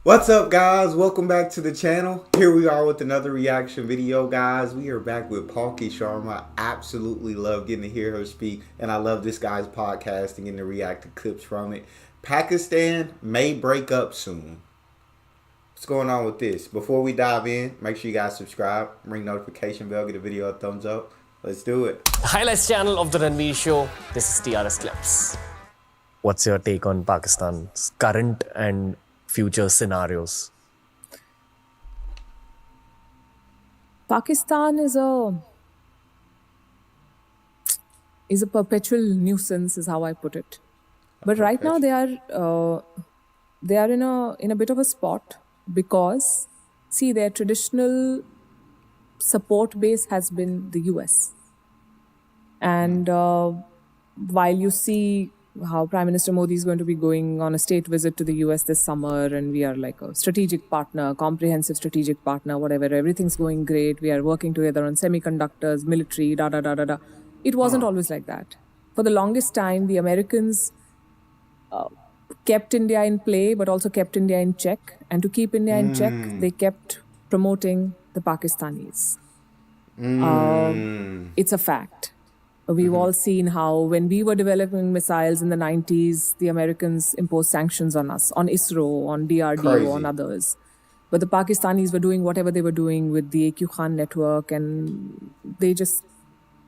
What's up, guys? Welcome back to the channel. Here we are with another reaction video, guys. We are back with Palki Sharma. Absolutely love getting to hear her speak, and I love this guy's podcast and getting to react to clips from it. Pakistan may break up soon. What's going on with this? Before we dive in, make sure you guys subscribe, ring notification bell, give the video a thumbs up. Let's do it. Highlights channel of the Ranveer Show. This is TRS Clips. What's your take on Pakistan's current and future scenarios? Pakistan is a perpetual nuisance, is how I put it. But right now they are in a bit of a spot because see, their traditional support base has been the US. And while you see how Prime Minister Modi is going to be going on a state visit to the US this summer, and we are like a strategic partner, comprehensive strategic partner, whatever, everything's going great. We are working together on semiconductors, military, da da da da da. It wasn't always like that. For the longest time, the Americans kept India in play, but also kept India in check. And to keep India in check, they kept promoting the Pakistanis. It's a fact. We've all seen how when we were developing missiles in the 90s, the Americans imposed sanctions on us, on ISRO, on DRDO, on others. But the Pakistanis were doing whatever they were doing with the AQ Khan network, and they just,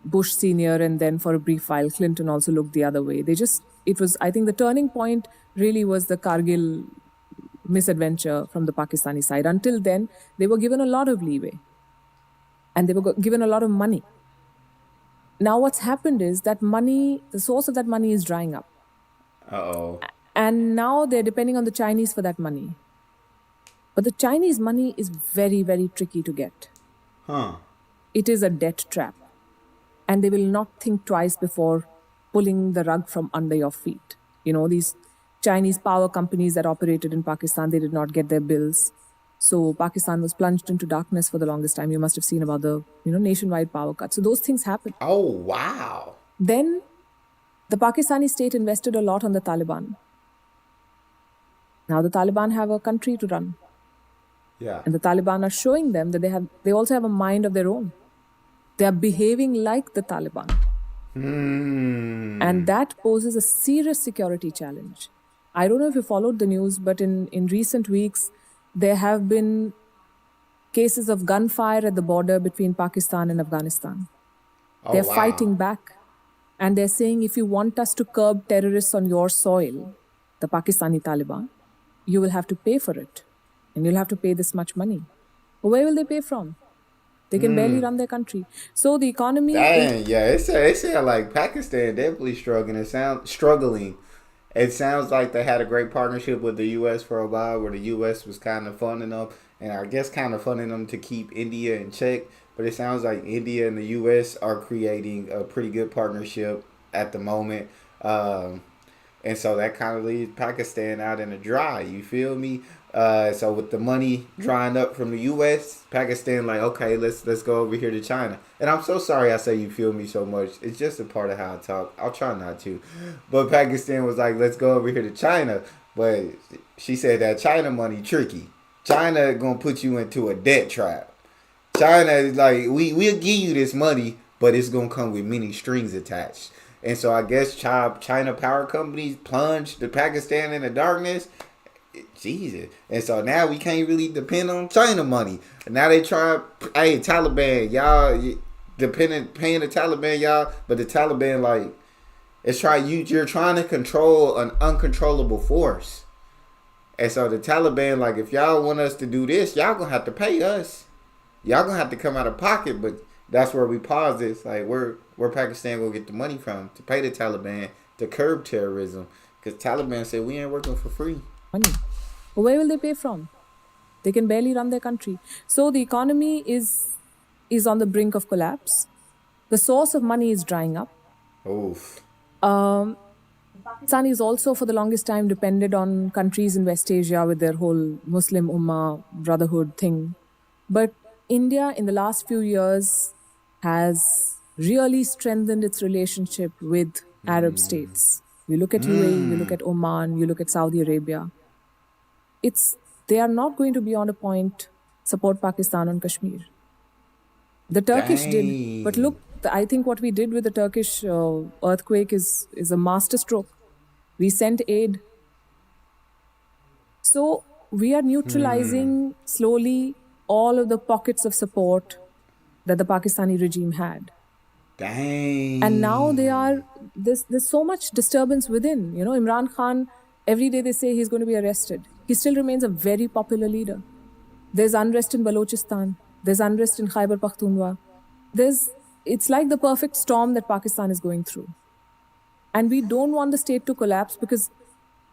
Bush Senior, and then for a brief while, Clinton also looked the other way. I think the turning point really was the Kargil misadventure from the Pakistani side. Until then, they were given a lot of leeway and they were given a lot of money. Now what's happened is that money, the source of that money is drying up. And now they're depending on the Chinese for that money. But the Chinese money is very, very tricky to get. It is a debt trap. And they will not think twice before pulling the rug from under your feet. You know, these Chinese power companies that operated in Pakistan, they did not get their bills. So Pakistan was plunged into darkness for the longest time. You must have seen about the, nationwide power cuts. So those things happened. Oh, wow. Then the Pakistani state invested a lot on the Taliban. Now the Taliban have a country to run. Yeah. And the Taliban are showing them that they also have a mind of their own. They are behaving like the Taliban. And that poses a serious security challenge. I don't know if you followed the news, but in recent weeks, there have been cases of gunfire at the border between Pakistan and Afghanistan. They're fighting back. And they're saying, if you want us to curb terrorists on your soil, the Pakistani Taliban, you will have to pay for it. And you'll have to pay this much money. Where will they pay from? They can barely run their country. So the economy... It sounds like Pakistan definitely struggling. It sounds like they had a great partnership with the U.S. for a while, where the U.S. was kind of funding them, and I guess kind of funding them to keep India in check. But it sounds like India and the U.S. are creating a pretty good partnership at the moment. And so that kind of leaves Pakistan out in the dry. You feel me? So with the money drying up from the U.S., Pakistan like, okay, let's go over here to China. And I'm so sorry I say you feel me so much. It's just a part of how I talk. I'll try not to. But Pakistan was like, let's go over here to China. But she said that China money tricky. China gonna put you into a debt trap. China is like, we'll give you this money, but it's gonna come with many strings attached. And so I guess China power companies plunged the Pakistan in the darkness. Jesus. And so now we can't really depend on China money. And now they try, hey, Taliban, y'all paying the Taliban, y'all, but the Taliban, like, you're trying to control an uncontrollable force. And so the Taliban, like, if y'all want us to do this, y'all gonna have to pay us. Y'all gonna have to come out of pocket, but that's where we pause this. Like, where Pakistan gonna get the money from to pay the Taliban to curb terrorism? Because Taliban said we ain't working for free. Money. Where will they pay from? They can barely run their country. So the economy is on the brink of collapse. The source of money is drying up. Oof. Pakistan is also for the longest time depended on countries in West Asia with their whole Muslim Ummah brotherhood thing. But India in the last few years has really strengthened its relationship with Arab states. You look at UAE, you look at Oman, you look at Saudi Arabia. It's they are not going to beyond a point support Pakistan on Kashmir. The Turkish did, but look, I think what we did with the Turkish earthquake is a masterstroke. We sent aid. So we are neutralizing slowly all of the pockets of support that the Pakistani regime had. Dang. And now there's so much disturbance within. Imran Khan, every day they say he's going to be arrested. He still remains a very popular leader. There's unrest in Balochistan. There's unrest in Khyber Pakhtunkhwa. It's like the perfect storm that Pakistan is going through. And we don't want the state to collapse because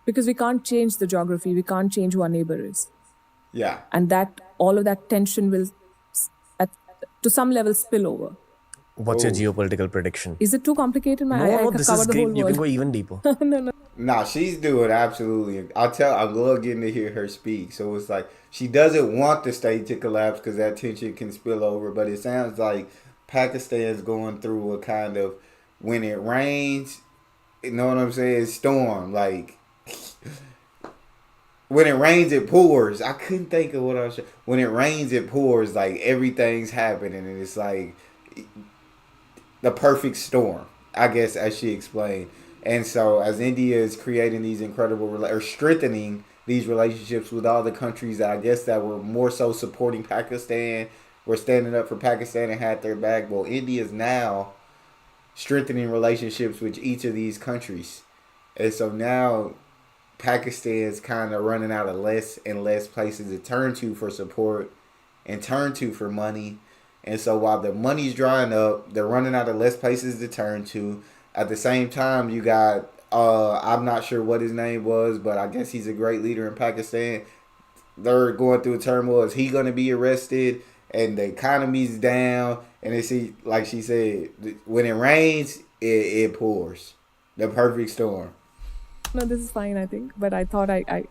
we can't change the geography. We can't change who our neighbor is. Yeah. And all of that tension will, to some level, spill over. What's your geopolitical prediction? Is it too complicated? No, this is great. You can go even deeper. No. Nah, she's doing absolutely. I love getting to hear her speak. So it's like she doesn't want the state to collapse because that tension can spill over. But it sounds like Pakistan's going through a kind of, when it rains, you know what I'm saying, storm. Like, when it rains, it pours. I couldn't think of what I was saying. When it rains, it pours. Like, everything's happening. And it's like the perfect storm, I guess, as she explained. And so as India is creating these incredible, or strengthening these relationships with all the countries that I guess that were more so supporting Pakistan, were standing up for Pakistan and had their back. Well, India is now strengthening relationships with each of these countries. And so now Pakistan's kind of running out of less and less places to turn to for support and turn to for money. And so while the money's drying up, they're running out of less places to turn to. At the same time, you got, I'm not sure what his name was, but I guess he's a great leader in Pakistan. They're going through a turmoil. Is he going to be arrested? And the economy's down. And it's like she said, when it rains, it pours. The perfect storm. No, this is fine, I think. But I thought I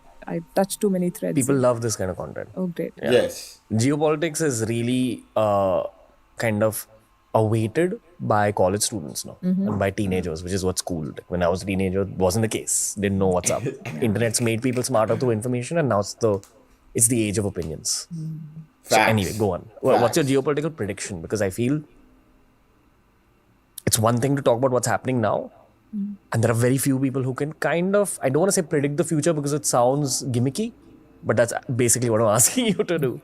touched too many threads. People love this kind of content. Oh, great. Yeah. Yes. Geopolitics is really kind of awaited by college students now and by teenagers, which is what's cool. When I was a teenager, it wasn't the case. Didn't know what's up. Internet's made people smarter through information, and now it's the age of opinions. So anyway, go on. What's your geopolitical prediction? Because I feel it's one thing to talk about what's happening now, and there are very few people who can kind of, I don't want to say predict the future because it sounds gimmicky, but that's basically what I'm asking you to do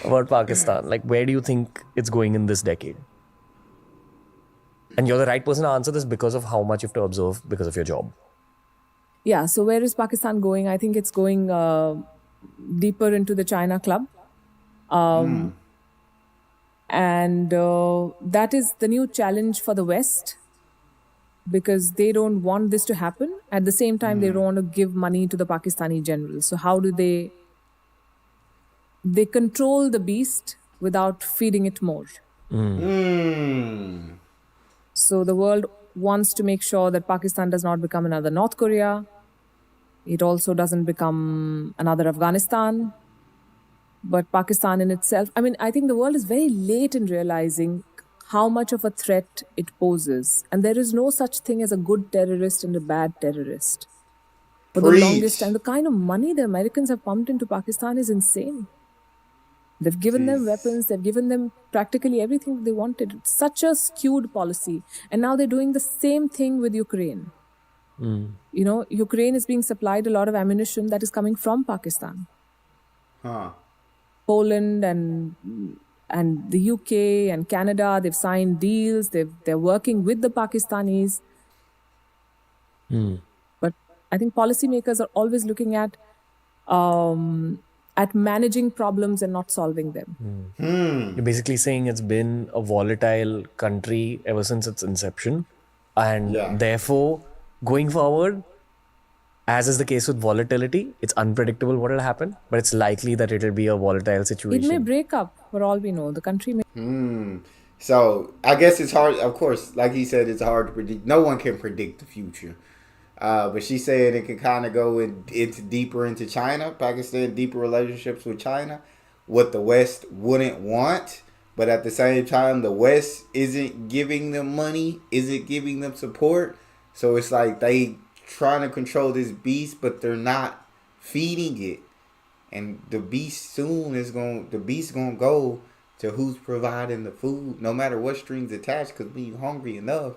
about Pakistan. Like, where do you think it's going in this decade? And you're the right person to answer this because of how much you have to observe because of your job. Yeah, so where is Pakistan going? I think it's going deeper into the China club. And that is the new challenge for the West because they don't want this to happen. At the same time, they don't want to give money to the Pakistani generals. So how do they control the beast without feeding it more? So the world wants to make sure that Pakistan does not become another North Korea. It also doesn't become another Afghanistan. But Pakistan in itself, I think the world is very late in realizing how much of a threat it poses. And there is no such thing as a good terrorist and a bad terrorist. For the longest time, the kind of money the Americans have pumped into Pakistan is insane. They've given them weapons, they've given them practically everything they wanted. It's such a skewed policy. And now they're doing the same thing with Ukraine. Ukraine is being supplied a lot of ammunition that is coming from Pakistan. Poland and the UK and Canada, they've signed deals. They're working with the Pakistanis. But I think policymakers are always looking at managing problems and not solving them. You're basically saying it's been a volatile country ever since its inception. And therefore, going forward, as is the case with volatility, it's unpredictable what will happen, but it's likely that it will be a volatile situation. It may break up, for all we know. The country may... So, I guess it's hard, of course, like he said, it's hard to predict. No one can predict the future. But she said it could kind of go deeper into China, Pakistan, deeper relationships with China, what the West wouldn't want. But at the same time, the West isn't giving them money, isn't giving them support. So it's like they trying to control this beast, but they're not feeding it. and the beast gonna go to who's providing the food, no matter what strings attached. Because when you hungry enough,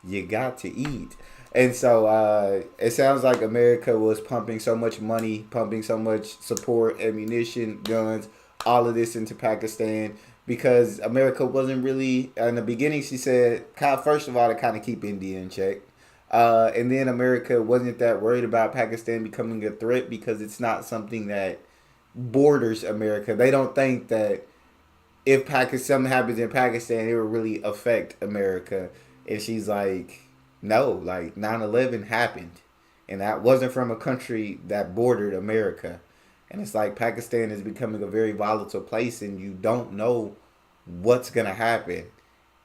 you got to eat. And so it sounds like America was pumping so much money, pumping so much support, ammunition, guns, all of this into Pakistan because America wasn't really, in the beginning, she said, first of all, to kind of keep India in check. And then America wasn't that worried about Pakistan becoming a threat because it's not something that borders America. They don't think that if something happens in Pakistan, it will really affect America. And she's like, no, like 9/11 happened. And that wasn't from a country that bordered America. And it's like Pakistan is becoming a very volatile place and you don't know what's going to happen.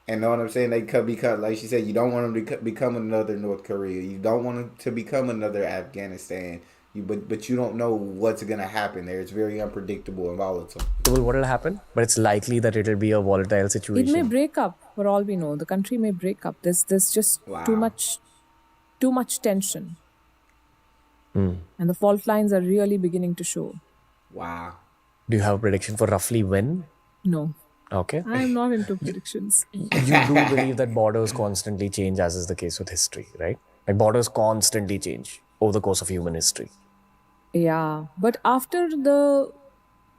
And know what I'm saying? They could become, like she said, you don't want them to become another North Korea. You don't want them to become another Afghanistan. But you don't know what's going to happen there. It's very unpredictable and volatile. What will happen? But it's likely that it'll be a volatile situation. It may break up, for all we know. The country may break up. There's just too much tension. And the fault lines are really beginning to show. Wow. Do you have a prediction for roughly when? No. Okay. I'm not into predictions. You do believe that borders constantly change, as is the case with history, right? Like borders constantly change over the course of human history. Yeah. But after the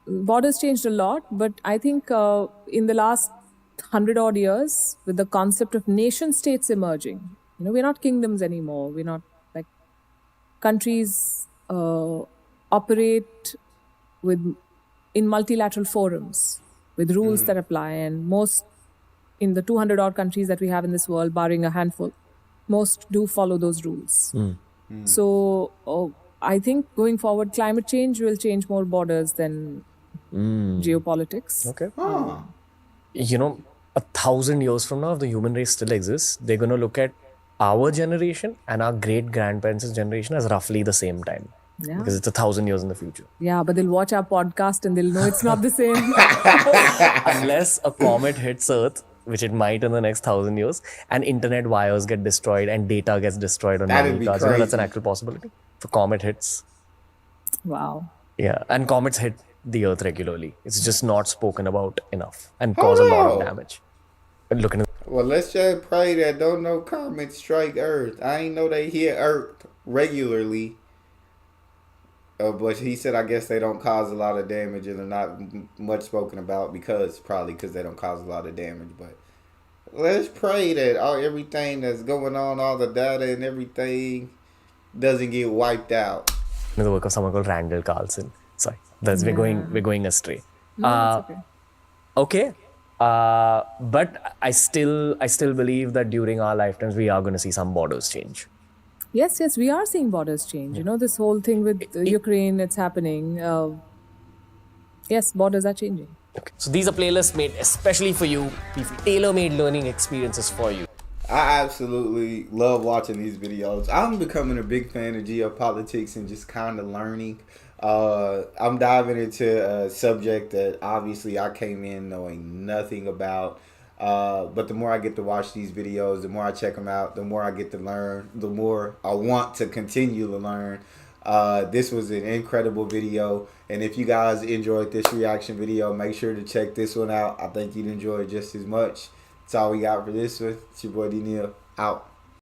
borders changed a lot, but I think in the last 100-odd years, with the concept of nation states emerging, we're not kingdoms anymore. We're not like countries operate in multilateral forums with rules that apply, and most in the 200-odd countries that we have in this world, barring a handful, most do follow those rules. So I think going forward, climate change will change more borders than geopolitics. Okay. 1,000 years from now, if the human race still exists, they're going to look at our generation and our great-grandparents' generation as roughly the same time. Yeah. Because it's 1,000 years in the future. Yeah, but they'll watch our podcast and they'll know it's not the same. Unless a comet hits Earth, which it might in the next 1,000 years, and internet wires get destroyed and data gets destroyed on That'd memory be cards. crazy. That's an actual possibility. If a comet hits. Wow. Yeah, and comets hit the Earth regularly. It's just not spoken about enough and cause a lot of damage. Look at Well, let's just pray that don't no comets strike Earth. I ain't know they hit Earth regularly. But he said, I guess they don't cause a lot of damage and they're not much spoken about probably because they don't cause a lot of damage. But let's pray that everything that's going on, all the data and everything doesn't get wiped out. the work of someone called Randall Carlson. Sorry, we're going astray. No, it's okay. Okay. But I still believe that during our lifetimes we are going to see some borders change. Yes, we are seeing borders change. This whole thing with Ukraine, it's happening. Yes, borders are changing. Okay. So these are playlists made especially for you, tailor-made learning experiences for you. I absolutely love watching these videos. I'm becoming a big fan of geopolitics and just kind of learning. I'm diving into a subject that obviously I came in knowing nothing about. But the more I get to watch these videos, the more I check them out, the more I get to learn, the more I want to continue to learn. This was an incredible video. And if you guys enjoyed this reaction video, make sure to check this one out. I think you'd enjoy it just as much. That's all we got for this one. It's your boy Neal, out.